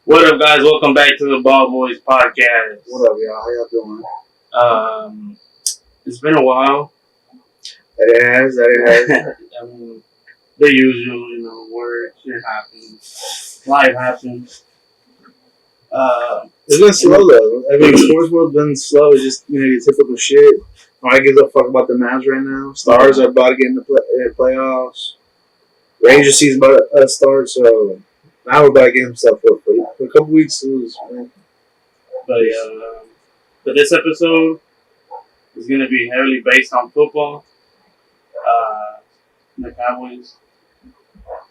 What up, guys? Welcome back to the BallBoyzPodcast. What up, y'all? How y'all doing? It's been a while. That it has. I mean, the usual, work, shit happens, life happens. It's been slow though. I mean, sports world's been slow. It's just your typical shit. Nobody gives a fuck about the Mavs right now. Stars are about to get in the playoffs. Rangers season about to start, so now we're about to get himself up. For a couple weeks, man. But this episode is going to be heavily based on football, the Cowboys.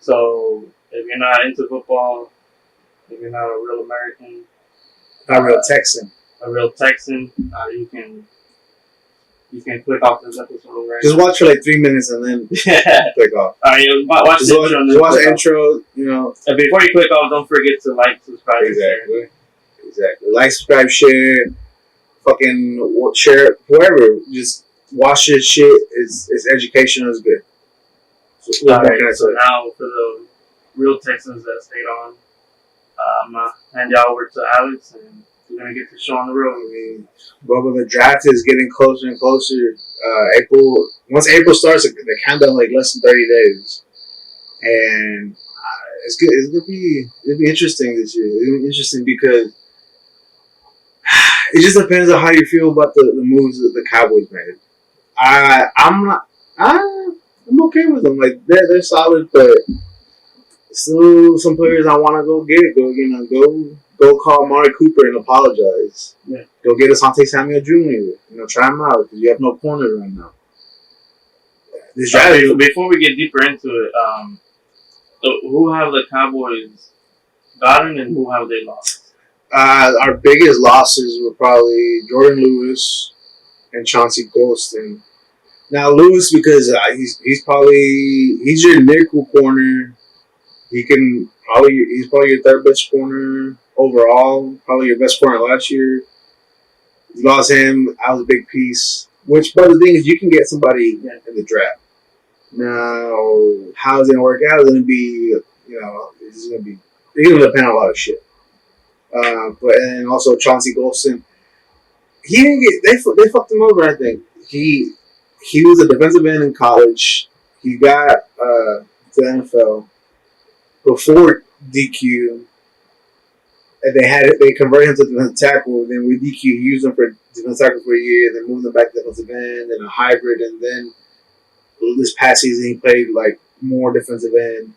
So if you're not into football, if you're not a real American, Not real Texan. a real Texan, you can click off this episode right Just watch for like 3 minutes and then now. click off. Alright, watch Just the intro. watch the intro, And before you click off, don't forget to like, subscribe, and share. Exactly. Like, subscribe, share, fucking share, whoever. Just watch this shit. It's educational. It's good. So, Alright, so now for the real Texans that stayed on, I'm going to hand y'all over to Alex, and we're going to get the show on the road. But the draft is getting closer and closer. Once April starts, the countdown like less than 30 days, and it's good. It'll be interesting this year. It'll be interesting because it just depends on how you feel about the moves that the Cowboys made. I'm okay with them. Like they're solid, but still some players I want to go get. Go call Amari Cooper and apologize. Yeah. Go get Asante Samuel Jr. Try him out because you have no corners right now. Before we get deeper into it, who have the Cowboys gotten and who have they lost? Our biggest losses were probably Jordan Lewis and Chauncey Golston. Now Lewis because he's your nickel corner. He's probably your third best corner overall. Probably your best corner last year. You lost him. I was a big piece. But the thing is, you can get somebody in the draft. Now, how it's gonna work out is gonna be, it's gonna depend on a lot of shit. And also Chauncey Golston, he didn't get. They fucked him over. I think he was a defensive end in college. He got to the NFL before DQ. And they converted him to defensive tackle. Then with DQ, he used him for defensive tackle for a year. Then moved him back to defensive end and a hybrid. And then this past season, he played like more defensive end,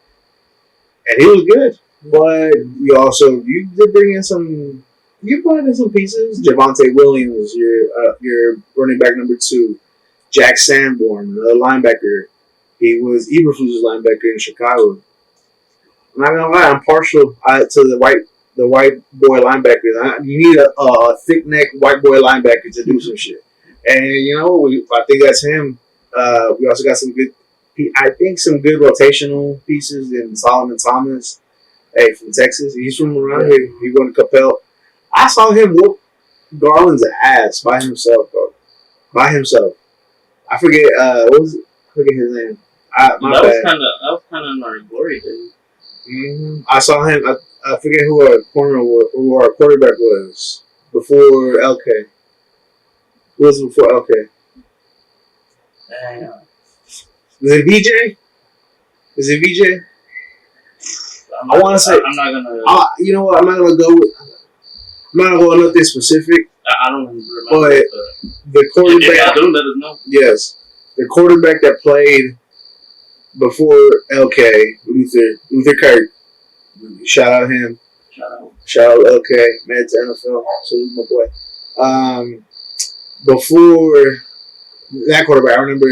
and he was good. But you did bring in some. You brought in some pieces. Javonte Williams, your running back number 2. Jack Sanborn, the linebacker. He was Eberflus's linebacker in Chicago. I'm not gonna lie, I'm partial to the white boy linebackers. You need a thick neck white boy linebacker to do some shit. And I think that's him. We also got some good rotational pieces in Solomon Thomas. Hey, from Texas. He's from around here. He went to Capel. I saw him whoop Garland's ass by himself, bro. By himself. I forget his name. That was kind of in our glory days. Mm-hmm. I saw him. I forget who our quarterback was before LK. Who was before LK? Damn. Was it VJ? Is it VJ? I want to say. I'm not gonna. You know what? I'm not gonna go nothing specific. I don't remember. But the quarterback. If I do, let us know. Yes, the quarterback that played before LK, Luther Kirk. Shout out him. Shout out LK. Made to NFL. Salute my boy. Before that quarterback, I remember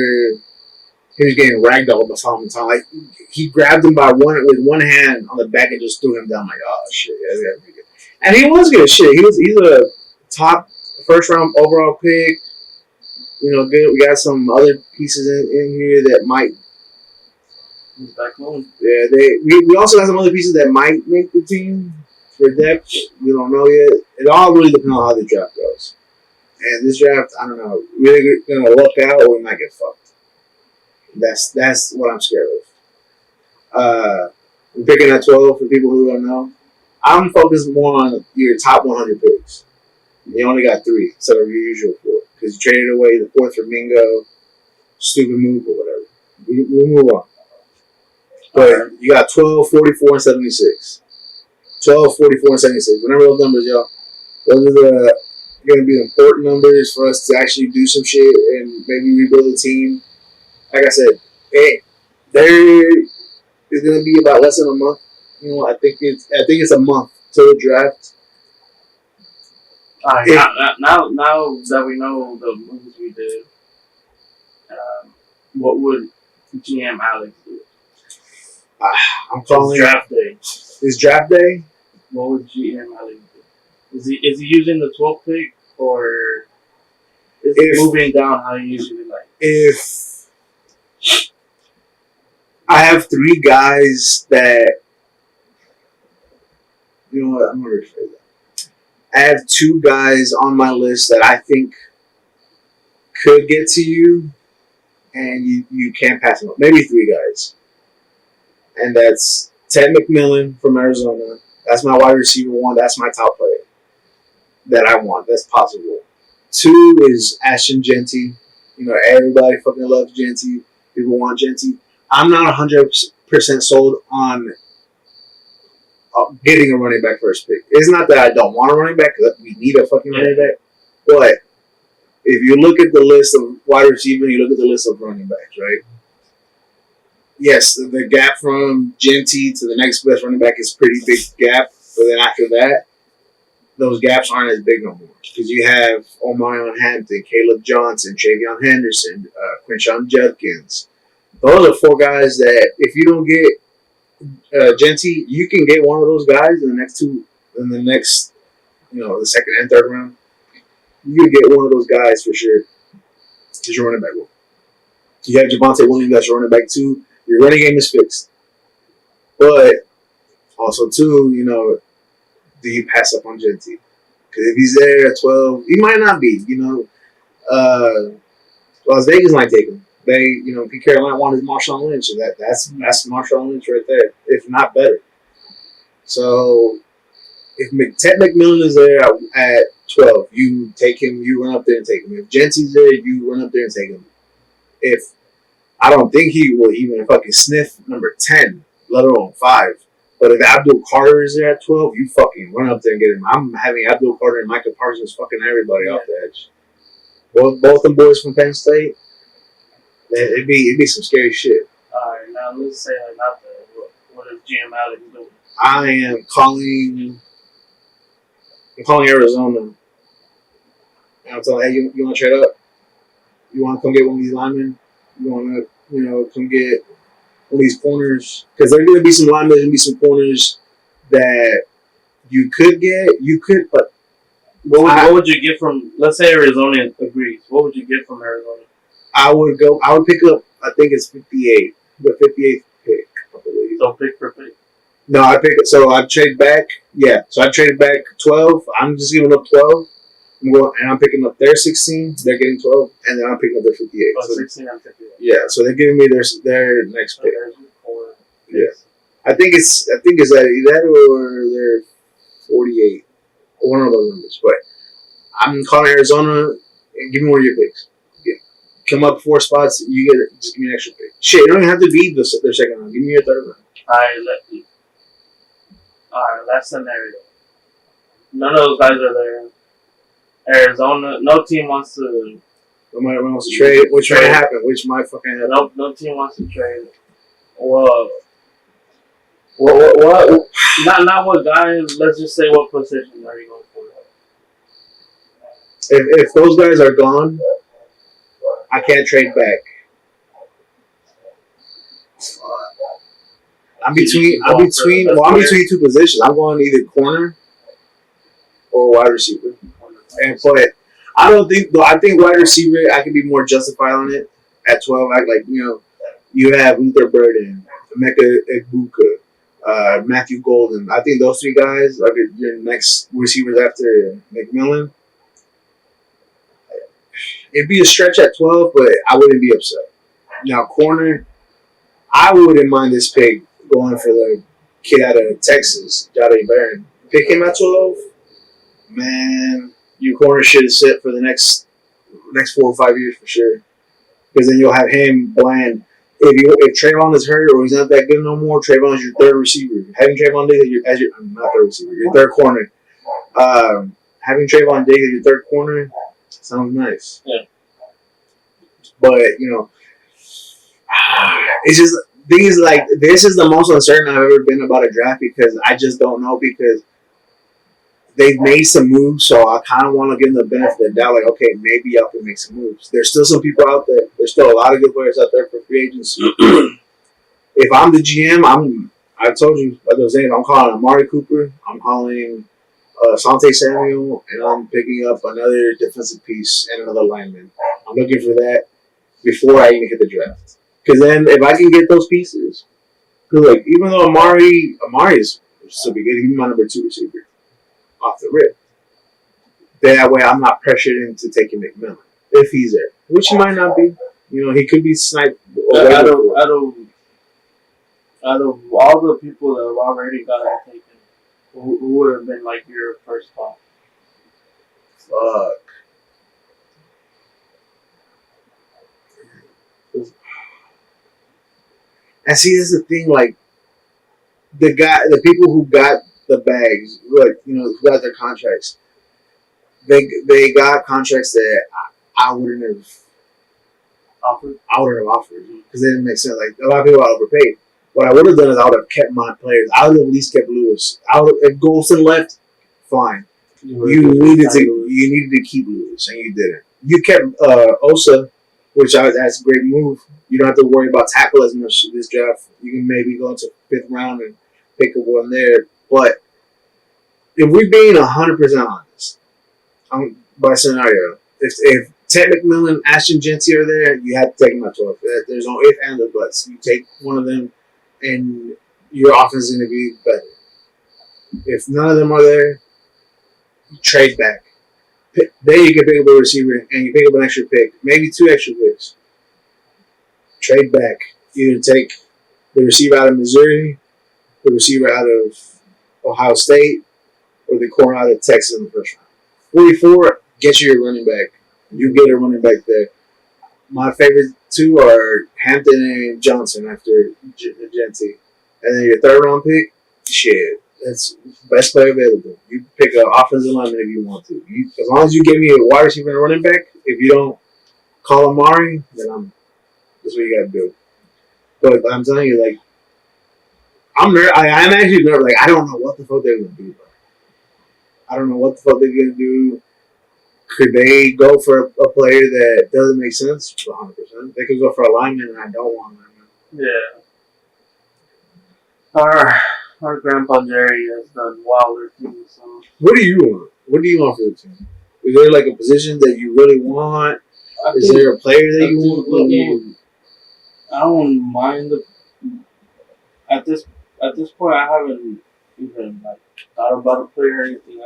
he was getting ragdolled by Solomon Thomas. Like he grabbed him with one hand on the back and just threw him down. Like, oh shit, yeah, that's gotta be good. And he was good shit. He's a top first round overall pick. Good. We got some other pieces in here that might. He's back home. Yeah, we also got some other pieces that might make the team for depth. We don't know yet. It all really depends on how the draft goes. And this draft, I don't know, we're gonna luck out or we might get fucked. That's what I'm scared of. I'm picking at 12 for people who don't know. I'm focused more on your top 100 picks. You only got 3 instead of your usual 4 because you traded away the 4th for Mingo, stupid move or whatever. We'll move on. But you got 12, 44, and 76. 12, 44, and 76. Remember those numbers, y'all. Those are going to be important numbers for us to actually do some shit and maybe rebuild a team. Like I said, hey, there is going to be about less than a month. You know, I think it's a month till the draft. Now that we know the moves we did, what would GM Alex do? I'm calling it's draft day. It's draft day. What would GM Alex do? Is he using the 12th pick or is he moving down how he usually like? If I have 3 guys that, you know what, I'm gonna rephrase that. I have 2 guys on my list that I think could get to you, and you can't pass them up. Maybe 3 guys, and that's Ted McMillan from Arizona. That's my wide receiver 1. That's my top player that I want. That's possible. 2 is Ashton Genty. You know, everybody fucking loves Genty. People want Genty. I'm not 100% sold on getting a running back first pick. It's not that I don't want a running back because we need a fucking running back. But if you look at the list of wide receivers, you look at the list of running backs, right? Yes, the gap from Genty to the next best running back is a pretty big gap. But then after that, those gaps aren't as big no more. Because you have Omarion Hampton, Caleb Johnson, Travion Henderson, Quinshon Judkins. Those are 4 guys that if you don't get Genty, you can get one of those guys in the next, the second and third round. You can get one of those guys for sure. Because your running back one. You have Javonte Williams, that's your running back 2. Your running game is fixed. But also, too, do you pass up on Genty? Because if he's there at 12, he might not be. Las Vegas might take him. Pete Carolina wanted Marshawn Lynch, and that's Marshawn Lynch right there, if not better. So if Ted McMillan is there at 12, you take him. You run up there and take him. If Genty's there, you run up there and take him. If I don't think he will even fucking sniff number 10, let alone 5. But if Abdul Carter is there at 12, you fucking run up there and get him. I'm having Abdul Carter and Micah Parsons fucking everybody off the edge. Both them boys from Penn State. It'd be some scary shit. Alright, now let's say like not that. What is GM Alex doing? I am calling. I'm calling Arizona. And I'm telling, hey, you want to trade up? You want to come get one of these linemen? You want to, come get one of these corners? Because there's going to be some linemen, there's going to be some corners that you could get. You could, but what would you get from? Let's say Arizona agrees. What would you get from Arizona? I would pick up, I think it's 58, the 58th pick, I believe. So pick for pick? No, I'd trade back, so I traded back 12, I'm just giving up 12, I'm picking up their 16, they're getting 12, and then I'm picking up their 58. Oh, so 16 and 58. Yeah, so they're giving me their next pick. Yeah. I think it's that or they're 48, one of those numbers, but I'm calling Arizona and give me one of your picks. Come up 4 spots, you get just give me an extra pick. Shit, you don't even have to be their second round. Give me your third round. Alright, last scenario. None of those guys are there. Arizona, no team wants to. Nobody wants to trade. Which might happen. Which might fucking happen. No team wants to trade. Well, what? Not what guys. Let's just say what position are you going for? If those guys are gone, I can't trade back. I'm between 2 positions. I'm going either corner or wide receiver. But I think wide receiver I can be more justified on it at 12. You have Luther Burden, Emeka Egbuka, Matthew Golden. I think those 3 guys are your next receivers after McMillan. It'd be a stretch at 12, but I wouldn't be upset. Now, corner, I wouldn't mind this pick going for the kid out of Texas, Jahdae Barron. pick him at 12, man, your corner should sit for the next 4 or 5 years for sure. Because then you'll have him bland. If Trayvon is hurt or he's not that good no more, Trayvon is your third receiver. Having Trayvon Diggs as your not third receiver, your third corner. Having Trayvon Diggs as your third corner sounds nice. Yeah. But it's just things like this is the most uncertain I've ever been about a draft because I just don't know because they've made some moves, so I kind of want to give them the benefit of the doubt. Like, okay, maybe y'all can make some moves. There's still some people out there. There's still a lot of good players out there for free agency. If I'm the GM, I told you, like I was saying, I'm calling Amari Cooper. I'm calling Sante Samuel, and I'm picking up another defensive piece and another lineman. I'm looking for that before I even hit the draft. Because then if I can get those pieces, because like even though Amari is still be good, he's my number 2 receiver off the rip. That way I'm not pressured into taking McMillan if he's there, which he might not be. He could be sniped. Out of all the people that have already got taken, who would have been like your first call? Fuck. And see, this is the thing. Like the people who got the bags, like who got their contracts, they got contracts that I wouldn't have offered. I wouldn't have offered because they didn't make sense. Like a lot of people got overpaid. What I would have done is I would have kept my players. I would have at least kept Lewis. If Golson left, fine. You needed to keep Lewis, and you didn't. You kept Osa, which that's a great move. You don't have to worry about tackle as much this draft. You can maybe go into 5th round and pick up one there. But if we're being 100% honest, by scenario, if Ted McMillan, Ashton Genty are there, you have to take them at 12. There's no if and or buts. You take one of them, and your offense is going to be better. If none of them are there, you trade back. Then you can pick up a receiver, and you pick up an extra pick, maybe 2 extra picks. Trade back. Either take the receiver out of Missouri, the receiver out of Ohio State, or the corner out of Texas in the first round. 44, get you your running back. You get a running back there. My favorite 2 are Hampton and Johnson after Genty. And then your 3rd round pick, shit, that's best player available. You pick an offensive lineman if you want to. As long as you give me a wide receiver and a running back, if you don't call Amari, then that's what you got to do. But I'm telling you, like, I'm actually nervous. Like, I don't know what the fuck they're going to do, bro. I don't know what the fuck they're going to do. Could they go for a player that doesn't make sense? 100%. They could go for a lineman, and I don't want a lineman. Yeah. Our grandpa Jerry has done wilder things. So. What do you want? What do you want for the team? Is there like a position that you really want? Is there a player that you want? I don't mind at this point. I haven't even like thought about a player or anything.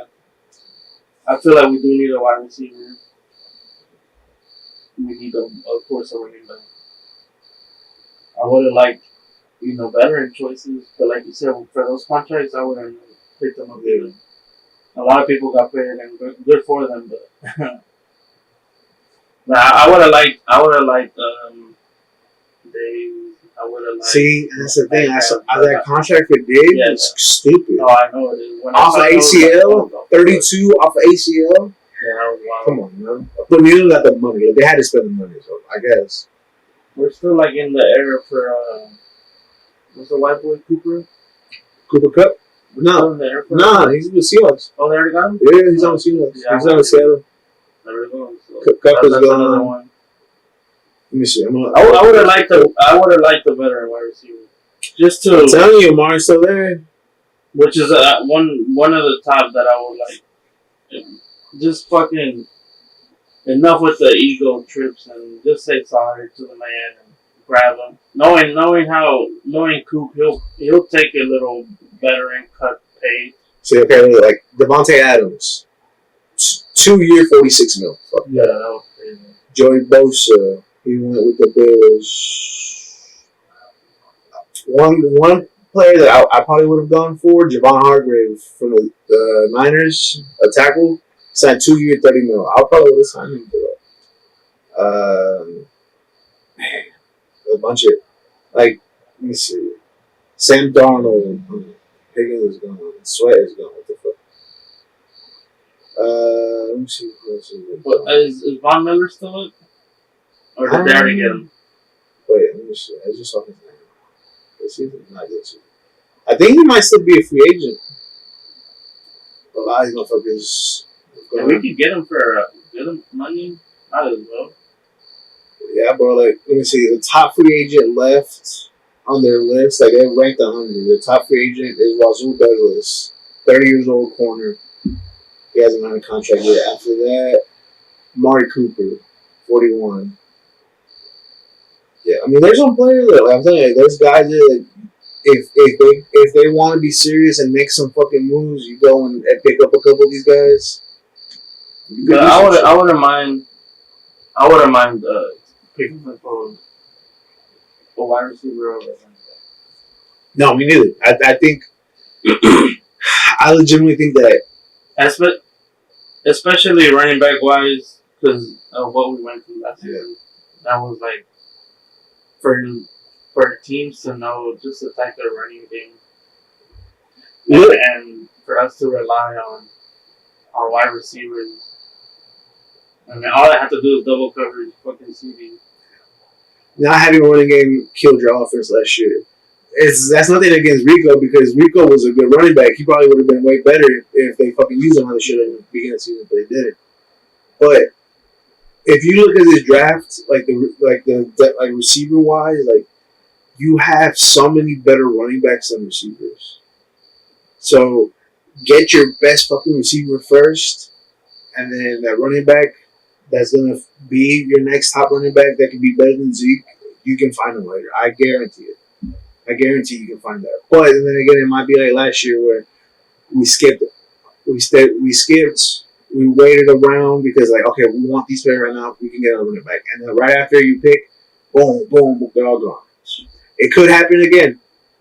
I feel like we do need a wide receiver. We need of course a running back. I would have liked veteran choices, but like you said, for those contracts, I wouldn't pick them up either. A lot of people got paid, and good for them, but I would have liked Dave. I would have liked. See, that's the thing. That contract for Dave is stupid. No, I know it is. Off of ACL, 32 off of ACL. Yeah, that was wild. Come on, man. But we don't got the money. They had to spend the money, so I guess. We're still like in the era for what's the white boy Cooper? Cooper Kupp? No, he's with Seahawks. Oh, they already got him? Yeah, he's on Seahawks. Yeah, he's on Seattle. There we go. So Kupp is another gone. one. Let me see. I would have liked the veteran wide receiver. Just to I'm telling you, Amari's still there. Which is one of the top that I would like. Just fucking enough with the ego trips and just say sorry to the man and grab him. Knowing Coop, he'll take a little veteran cut pay. See, okay, like Devontae Adams, 2 year, $46 million. Fuck yeah, that was crazy. Joey Bosa, he went with the Bills. One player that I probably would have gone for, Javon Hargrave from the Niners, a tackle, signed 2 year, $30 million. I probably would have signed him for that. Man, a bunch of like, let me see, Sam Darnold, Higgins is gone, Sweat is gone. What the fuck? Let me see who else is What, is Von Miller still up? Or did they already get him? Wait, let me see. I just saw his name. This season? Not this season. I think he might still be a free agent. A lot of these motherfuckers. And we could get him for good money. Might as well. Yeah, bro. Like, let me see. The top free agent left on their list, like they're ranked 100. The top free agent is Wazoo Douglas, 30 years old corner. He hasn't had a contract yet. After that, Mari Cooper, 41. Yeah, I mean, there's some players that, like, I'm telling you, there's guys that, if they want to be serious and make some fucking moves, you go and pick up a couple of these guys. But I wouldn't mind picking up a wide receiver over. No, me neither. I think I legitimately think that, especially running back wise, because of what we went through last year. That was like for teams to know just attack their running game, and for us to rely on our wide receivers. I mean, all I have to do is double coverage, fucking CD. not having a running game killed your offense last year. That's nothing against Rico, because Rico was a good running back. He probably would have been way better if they fucking used him how they should have in the beginning of the season, but they didn't. But if you look at this draft, like receiver wise, like, you have so many better running backs than receivers. So get your best fucking receiver first, and then that running back that's gonna be your next top running back that can be better than Zeke, you can find him later. I guarantee it. I guarantee you can find that. But then again, it might be like last year where we skipped. We waited around because, like, okay, we want these players right now. We can get a running back, and then right after you pick, boom, boom, they're all gone. It could happen again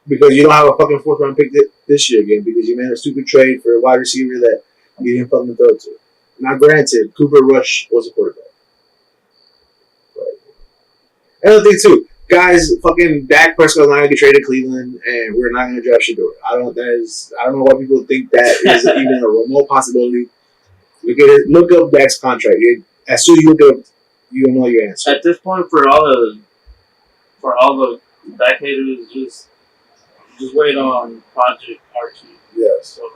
because you don't have a fucking fourth round pick this year again because you made a stupid trade for a wide receiver that you didn't fucking throw to. Now, granted, Cooper Rush was a quarterback. But another thing too, guys, fucking Dak Prescott's not gonna get traded to Cleveland, and we're not gonna draft Shador. I don't know why people think that is even a remote possibility. Look up Dak's contract. As soon as you look it up, you'll know your answer. At this point, for all the Dak haters, just wait on Project Archie. Yes. So,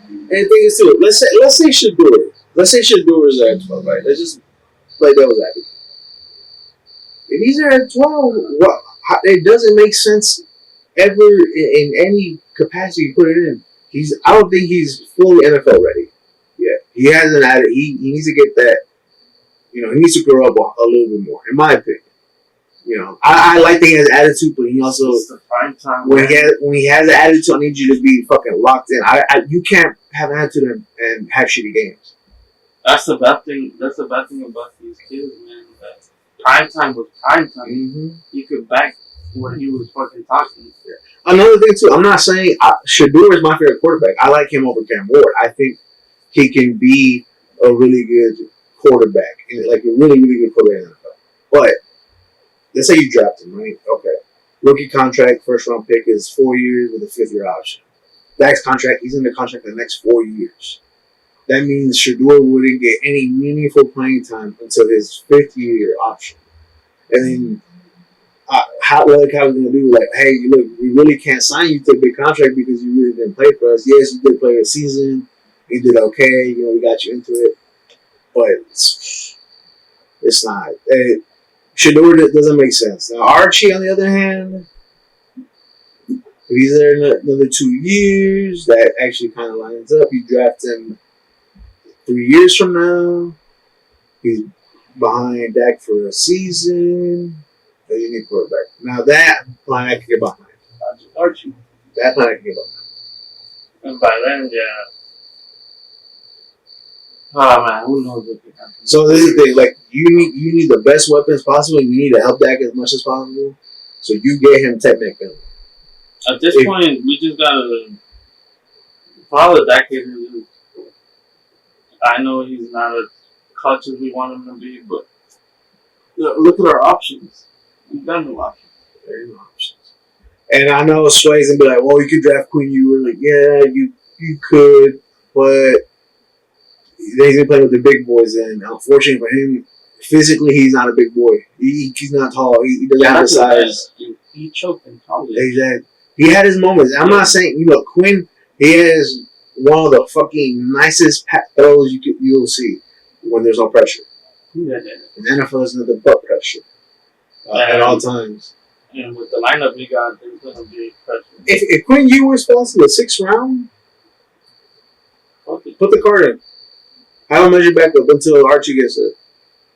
and the thing is too, let's say Shador. Let's say Shador is at 12, right? Let's just play devil's advocate. If he's there at 12, it doesn't make sense ever in any capacity you put it in. I don't think he's fully NFL ready. Yeah, he hasn't had it. He needs to get that. He needs to grow up a little bit more, in my opinion. I like that he has attitude, but he also when he has an attitude, I need you to be fucking locked in. You can't have an attitude and have shitty games. That's the bad thing. That's the bad thing about these kids, man. That prime time was prime time. Mm-hmm. You could back when he was fucking talking. Yeah. Another thing too, I'm not saying Shador is my favorite quarterback. I like him over Cam Ward. I think he can be a really good quarterback, like a really, really good quarterback in the NFL. But let's say you draft him, right? Okay. Rookie contract, first round pick is 4 years with a 5th year option. Dak's contract, he's in the contract for the next 4 years. That means Shador wouldn't get any meaningful playing time until his 5th year option. And then what the Cowboys going to do? Like, hey, look, we really can't sign you to a big contract because you really didn't play for us. Yes, you did play a season. You did okay. We got you into it. But it's not. Shador doesn't make sense. Now, Archie, on the other hand, if he's there another 2 years, that actually kind of lines up. You draft him 3 years from now. He's behind Dak for a season. Then you need quarterback. Now, that plan I can get behind. Archie. That plan I can get behind. And by then, yeah. Oh man, who knows what could happen? So this is the thing, like, you need the best weapons possible. You need to help Dak as much as possible. So you get him Tech McMillan. At this point, we just gotta follow that kid. I know he's not as clutch as we want him to be, but look at our options. We've got no options. There are no options. And I know Sway's gonna be like, well, you could draft Quinn. You were like, yeah, you could, but he's gonna play with the big boys, and unfortunately for him, physically he's not a big boy. He's not tall. He doesn't have the size. He choked in college. Exactly. He had his moments. I'm not saying Quinn. He has one of the fucking nicest throws you'll see when there's no pressure. Yeah. And the NFL is nothing but pressure at all times. And with the lineup we got, there's gonna be pressure. If Quinn Ewers falls to the 6th round, put the card in. Have him measure back up until Archie gets it.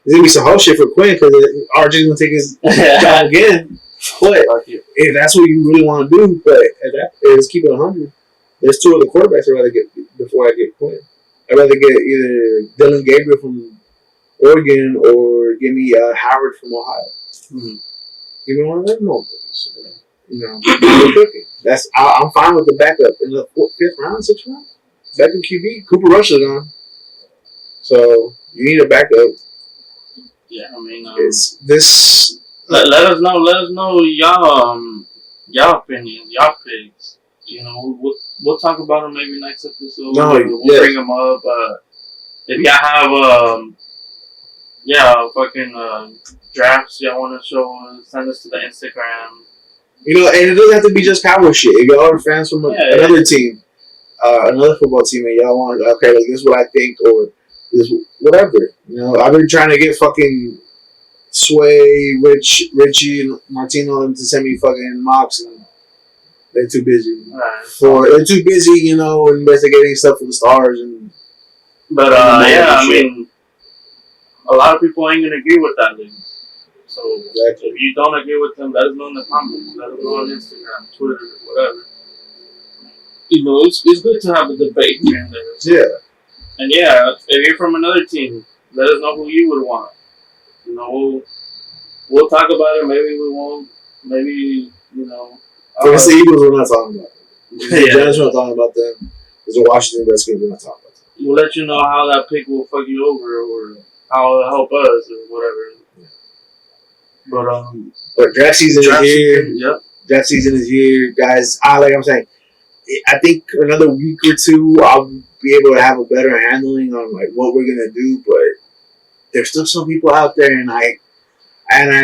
There's gonna be some whole shit for Quinn because Archie's gonna take his job again. But if that's what you really want to do, but let's keep it 100. There's 2 other quarterbacks I'd rather get before I get Quinn. I'd rather get either Dylan Gabriel from Oregon or give me Howard from Ohio. Mm-hmm. Give me one of them motherfuckers. We're cooking. I'm fine with the backup in the 5th round, 6th round. Backup QB, Cooper Rush is on. So you need a backup. Yeah, I mean, it's this. Let us know y'all opinions, y'all picks. We'll talk about them maybe next episode. We'll bring them up. If y'all have fucking drafts y'all want to show us, send us to the Instagram. And it doesn't have to be just Cowboys shit. If y'all are fans from another team, another football team, and y'all want, okay, like, this is what I think, or this whatever. I've been trying to get fucking Sway, Richie, and Martino them to send me fucking mocks, and they're too busy. They're too busy, investigating stuff for the stars and. But I mean, a lot of people ain't gonna agree with that list. So if you don't agree with them, let us know in the comments. Let us know on Instagram, Twitter, whatever. It's good to have a debate here and there. Yeah. And if you're from another team, let us know who you would want. We'll talk about it. Maybe we won't. Maybe Against the Eagles, we're not talking about them. The Giants, we're not talking about them. There's a Washington Redskins, we're not talking about them. We'll let you know how that pick will fuck you over, or how it'll help us, or whatever. But draft season is here. Yep. Draft season is here, guys. Like I'm saying, I think another week or 2, I'll be able to have a better handling on like what we're gonna do. But there's still some people out there, and I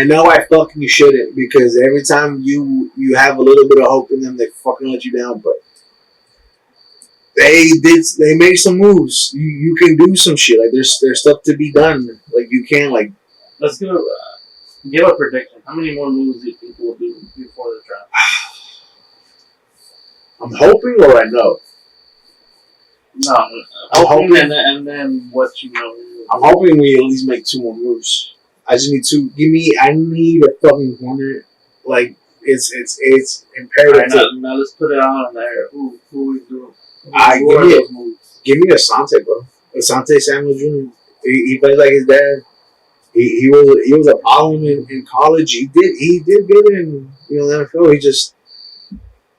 know I fucking shouldn't, because every time you have a little bit of hope in them, they fucking let you down. But they made some moves. You can do some shit. Like there's stuff to be done. Like you can like. Let's give a prediction. How many more moves do you think we'll do before the draft? I'm hoping, or I know. No, I'm hoping, and then what you know. I'm hoping we at least make 2 more moves. I just need 2. I need a fucking corner. Like it's imperative. Right, now let's put it on there. Who we doing? Give me Asante, bro. Asante Samuel Jr. He plays like his dad. He was a problem in college. He did good in the NFL. He just,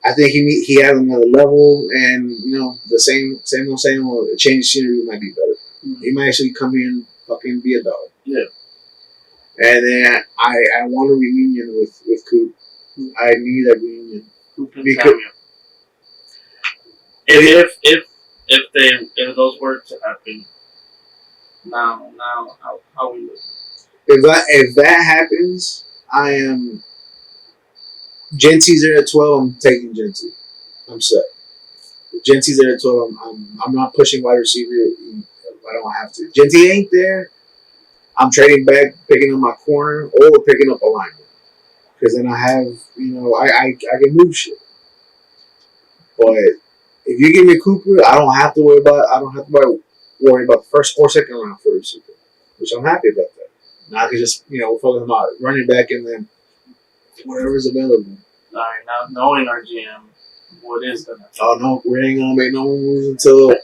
I think he had another level, and the same old change scenery might be better. Mm-hmm. He might actually come here and fucking be a dog. Yeah. And then I want a reunion with Coop. I need a reunion. Coop and Samuel. If those were to happen, now how we look? If that happens, I am. Genty's there at 12. I'm taking Genty. I'm set. If Genty's there at 12. I'm not pushing wide receiver. I don't have to. Genty ain't there. I'm trading back, picking up my corner, or picking up a lineman, because then I have I can move shit. But if you give me Cooper, I don't have to worry about the first or second round for receiver, which I'm happy about that. Now I can just focus on running back and then whatever's available. All right, now knowing our GM, what is gonna happen? Oh no, we ain't gonna make no more moves until the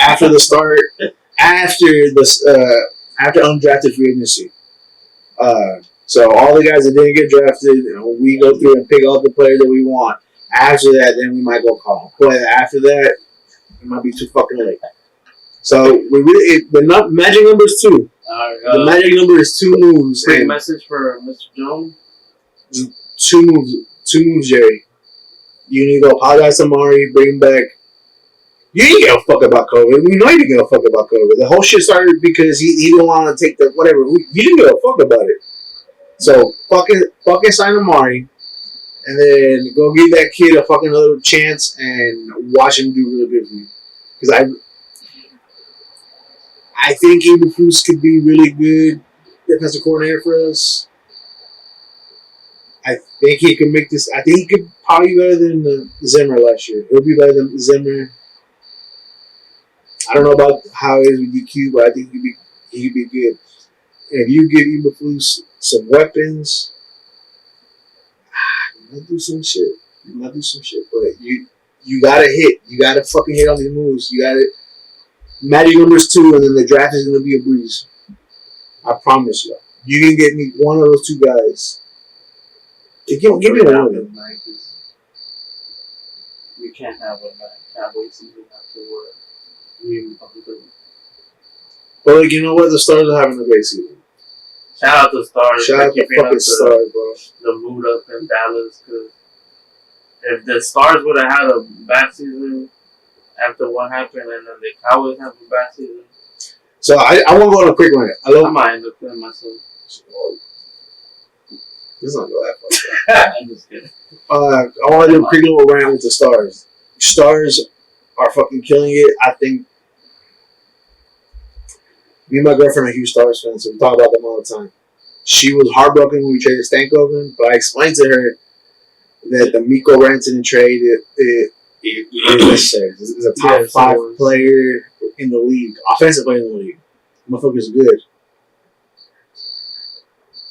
after the start after undrafted free agency. So all the guys that didn't get drafted, we go through and pick all the players that we want. After that, then we might go call. But after that, it might be too fucking late. So we really the magic number is 2. The magic number is 2 moves. Quick message for Mr. Jones. 2 moves, Jerry. You need to go apologize to Mari, bring him back. You didn't give a fuck about COVID. We know you didn't give a fuck about COVID. The whole shit started because he didn't want to take the whatever. You didn't give a fuck about it. So fucking sign Amari, and then go give that kid a fucking other chance and watch him do really good for you. Because I think Eberflus could be really good defensive coordinator for us. I think he could make this. I think he could probably be better than Zimmer last year. He'll be better than Zimmer. I don't know about how it is with DQ, but I think he could be good. And if you give Eberflus some weapons, you might do some shit. But you gotta hit. You gotta fucking hit on these moves. You gotta. Magic numbers 2, and then the draft is gonna be a breeze. I promise you. You can get me one of those 2 guys. Give me one of them. We can't have a Cowboys season after we But you know what? The Stars are having a great season. Shout out to Stars. Shout out to fucking Stars, bro. The mood up in Dallas, because if the Stars would have had a bad season after what happened, and then the Cowboys have a bad season. So I want to go on a quick one. I might end up playing myself. Let's not go that far. I'm just kidding. I want to do a quick little rant with the Stars. Stars are fucking killing it. I think me and my girlfriend are huge Stars fans, so we talk about them all the time. She was heartbroken when we traded Stankoven, but I explained to her that the Mikko Rantanen trade it is necessary. He's a top 5 player in the league, offensive player in the league. Motherfucker's good.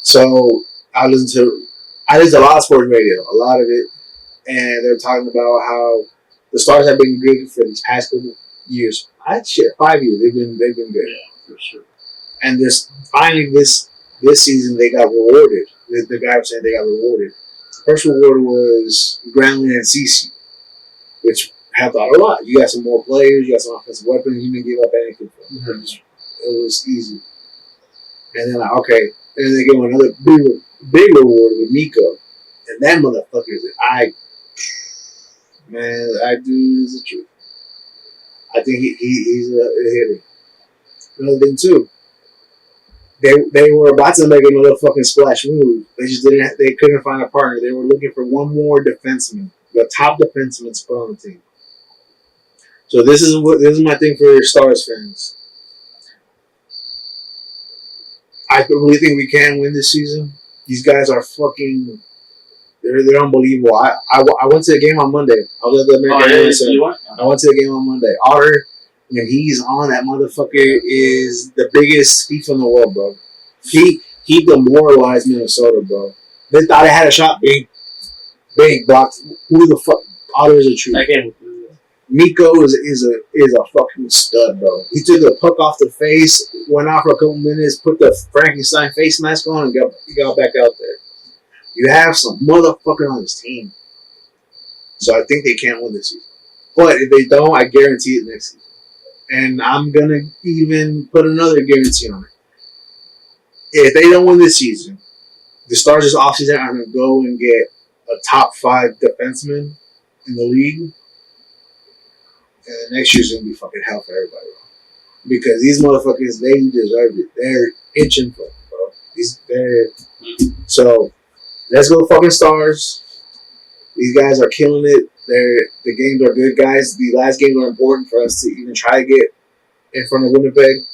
So I listen to a lot of sports radio, a lot of it, and they're talking about how the Stars have been good for these past couple years. 5 years they've been good. Yeah, for sure. And this season they got rewarded. The guy was saying they got rewarded. The first reward was Granlund and Ceci, which helped out a lot. You got some more players, you got some offensive weapons, you didn't give up anything for them. Mm-hmm. It was easy. And then and then they give another big reward with Mikko. And that motherfucker is dude is the truth. I think he's a hitter. Another thing too, they were about to make another fucking splash move. They couldn't find a partner. They were looking for one more defenseman, the top defenseman to put on the team. So this is my thing for Stars fans. I really think we can win this season. These guys are fucking. They're unbelievable. I went to the game on Monday. I was at the American Airlines Center. I went to the game on Monday. Otter, when he's on, that motherfucker is the biggest thief in the world, bro. He demoralized Minnesota, bro. They thought they had a shot. Big blocked. Who the fuck? Otter is a true. Mikko is a fucking stud, bro. He took the puck off the face, went out for a couple minutes, put the Frankenstein face mask on, and got back out there. You have some motherfucker on this team. So I think they can't win this season. But if they don't, I guarantee it next season. And I'm going to even put another guarantee on it. If they don't win this season, the Stars this offseason are going to go and get a top 5 defenseman in the league. And the next year's going to be fucking hell for everybody, bro. Because these motherfuckers, they deserve it. They're itching for it, bro. So, let's go fucking Stars. These guys are killing it. The games are good, guys. The last games are important for us to even try to get in front of Winnipeg.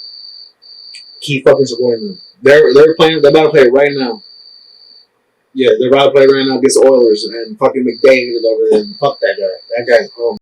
Keep fucking supporting them. They're playing. They're about to play right now. Yeah, they're about to play right now against the Oilers, and fucking McDavid is over there. And fuck that guy. That guy's home.